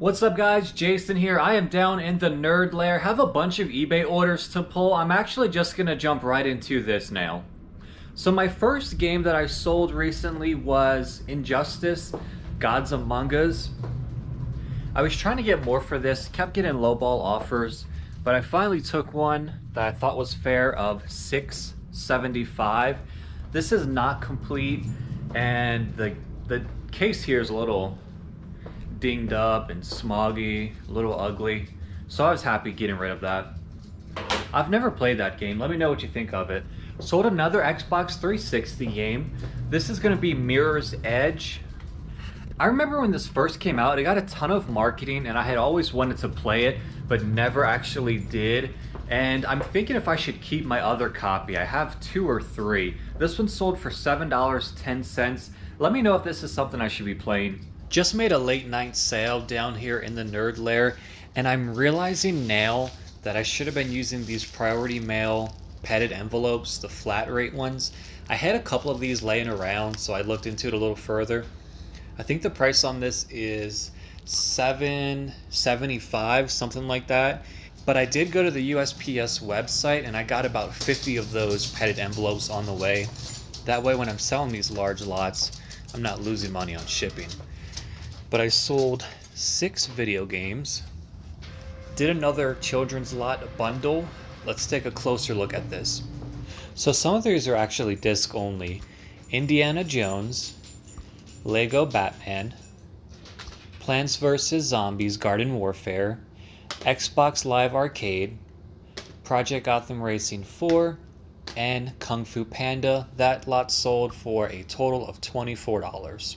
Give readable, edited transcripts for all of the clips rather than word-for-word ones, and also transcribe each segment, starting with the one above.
What's up guys, Jason here. I am down in the Nerd Lair, have a bunch of eBay orders to pull. I'm actually just gonna jump right into this now. So my first game that I sold recently was Injustice, Gods Among Us. I was trying to get more for this, kept getting lowball offers, but I finally took one that I thought was fair of $6.75. This is not complete, and the case here is a little dinged up and smoggy, a little ugly, so I was happy getting rid of that. I've never played that game. Let me know what you think of it. Sold another Xbox 360 game. This is going to be Mirror's Edge. I remember when this first came out, it got a ton of marketing and I had always wanted to play it, but never actually did. And I'm thinking if I should keep my other copy. I have 2 or 3. This one sold for $7.10. Let me know if this is something I should be playing. Just made a late night sale down here in the Nerd Lair, and I'm realizing now that I should have been using these priority mail padded envelopes, the flat rate ones. I had a couple of these laying around, so I looked into it a little further. I think the price on this is $7.75, something like that. But I did go to the USPS website and I got about 50 of those padded envelopes on the way. That way when I'm selling these large lots, I'm not losing money on shipping. But I sold 6 video games. Did another children's lot bundle. Let's take a closer look at this. So some of these are actually disc only. Indiana Jones, Lego Batman, Plants vs. Zombies Garden Warfare, Xbox Live Arcade, Project Gotham Racing 4, and Kung Fu Panda. That lot sold for a total of $24.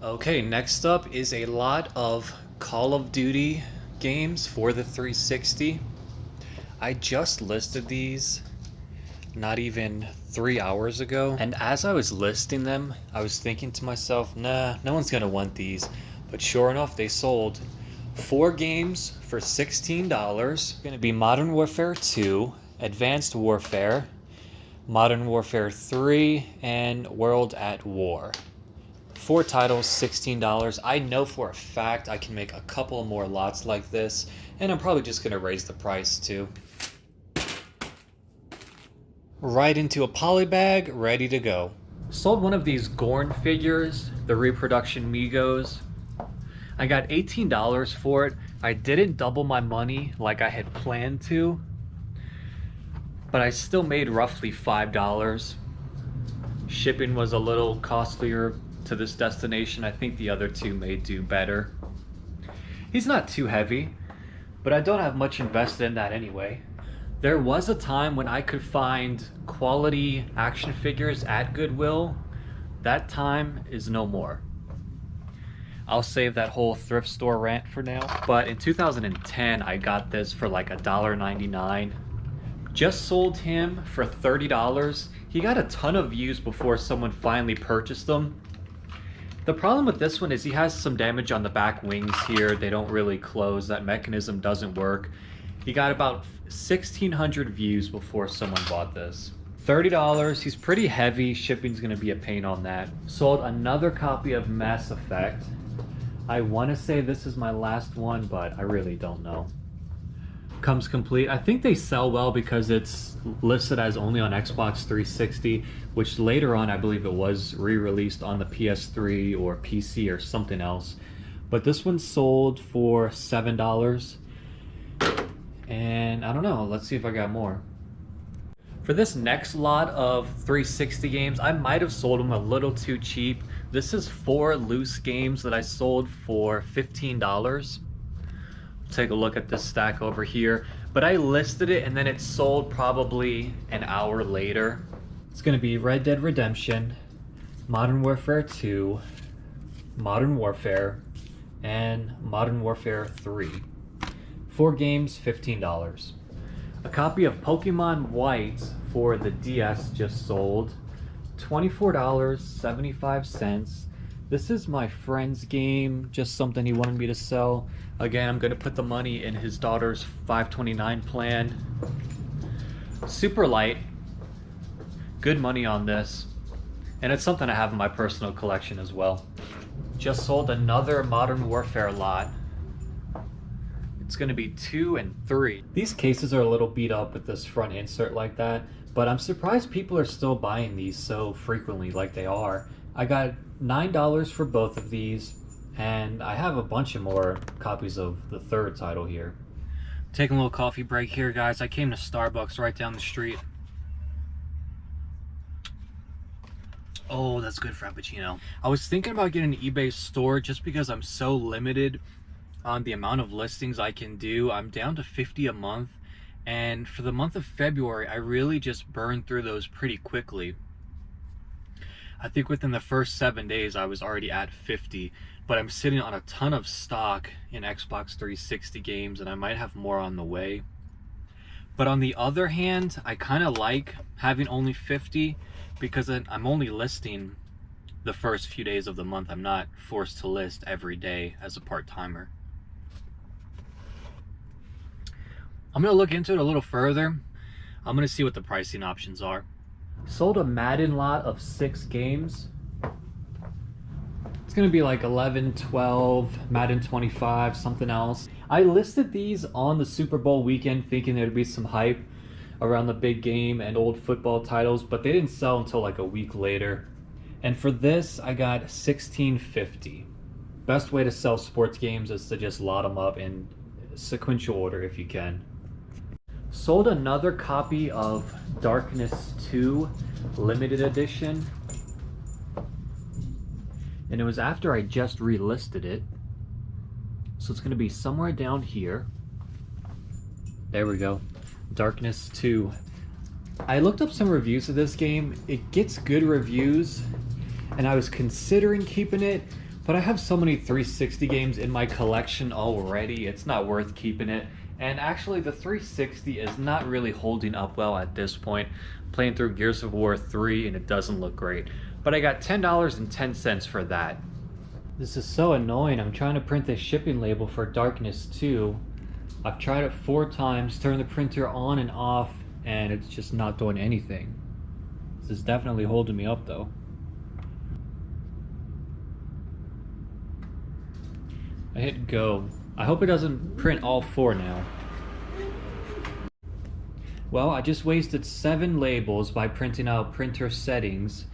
Okay, next up is a lot of Call of Duty games for the 360. I just listed these not even 3 hours ago, and as I was listing them, I was thinking to myself, nah, no one's gonna want these. But sure enough, they sold. 4 games for $16. Gonna be Modern Warfare 2, Advanced Warfare, Modern Warfare 3, and World at War. 4 titles, $16. I know for a fact I can make a couple more lots like this, and I'm probably just gonna raise the price too. Right into a poly bag, ready to go. Sold one of these Gorn figures, the reproduction Migos. I got $18 for it. I didn't double my money like I had planned to, but I still made roughly $5. Shipping was a little costlier to this destination. I think the other 2 may do better. He's not too heavy, but I don't have much invested in that anyway. There was a time when I could find quality action figures at Goodwill. That time is no more. I'll save that whole thrift store rant for now. But in 2010, I got this for like $1.99. Just sold him for $30. He got a ton of views before someone finally purchased them. The problem with this one is he has some damage on the back wings here. They don't really close. That mechanism doesn't work. He got about 1,600 views before someone bought this. $30. He's pretty heavy. Shipping's gonna be a pain on that. Sold another copy of Mass Effect. I want to say this is my last one, but I really don't know. Comes complete. I think they sell well because it's listed as only on Xbox 360, which later on I believe it was re-released on the PS3 or PC or something else. But this one sold for $7. And I don't know, let's see if I got more. For this next lot of 360 games, I might have sold them a little too cheap. This is 4 loose games that I sold for $15. Take a look at this stack over here. But I listed it and then it sold probably an hour later. It's going to be Red Dead Redemption, Modern Warfare 2, Modern Warfare, and Modern Warfare 3. 4 games, $15. A copy of Pokemon White for the DS just sold. $24.75. This is my friend's game, just something he wanted me to sell. Again, I'm going to put the money in his daughter's $529 plan. Super light. Good money on this. And it's something I have in my personal collection as well. Just sold another Modern Warfare lot. It's going to be 2 and 3. These cases are a little beat up with this front insert like that, but I'm surprised people are still buying these so frequently like they are. I got $9 for both of these, and I have a bunch of more copies of the third title here. Taking a little coffee break here, guys. I came to Starbucks right down the street. Oh, that's good Frappuccino. I was thinking about getting an eBay store just because I'm so limited on the amount of listings I can do. I'm down to 50 a month, and for the month of February, I really just burned through those pretty quickly. I think within the first 7 days, I was already at 50, but I'm sitting on a ton of stock in Xbox 360 games, and I might have more on the way. But on the other hand, I kind of like having only 50 because I'm only listing the first few days of the month. I'm not forced to list every day as a part-timer. I'm going to look into it a little further. I'm going to see what the pricing options are. Sold a Madden lot of 6 games. It's going to be like 11, 12, Madden 25, something else. I listed these on the Super Bowl weekend thinking there'd be some hype around the big game and old football titles, but they didn't sell until like a week later. And for this, I got $16.50. Best way to sell sports games is to just lot them up in sequential order if you can. Sold another copy of Darkness 2 limited edition, and it was after I just relisted it, so it's going to be somewhere down here. There we go. Darkness 2. I looked up some reviews of this game. It gets good reviews, and I was considering keeping it, but I have so many 360 games in my collection already, it's not worth keeping it. And actually the 360 is not really holding up well at this point. I'm playing through Gears of War 3 and it doesn't look great. But I got $10.10 for that. This is so annoying. I'm trying to print the shipping label for Darkness 2. I've tried it 4 times, turned the printer on and off, and it's just not doing anything. This is definitely holding me up though. I hit go. I hope it doesn't print all 4 now. Well, I just wasted 7 labels by printing out printer settings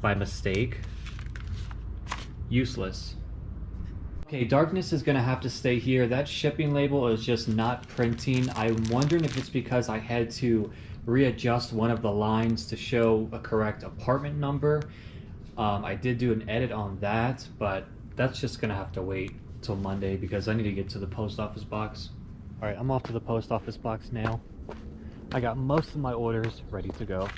by mistake. Useless. Okay, Darkness is gonna have to stay here. That shipping label is just not printing. I'm wondering if it's because I had to readjust one of the lines to show a correct apartment number. I did do an edit on that, but that's just gonna have to wait till Monday because I need to get to the post office box. Alright, I'm off to the post office box now. I got most of my orders ready to go.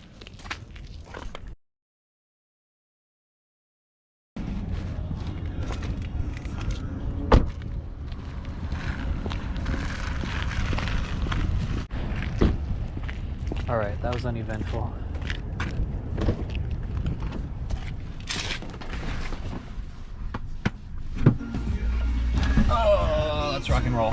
Alright, that was uneventful. Oh, let's rock and roll.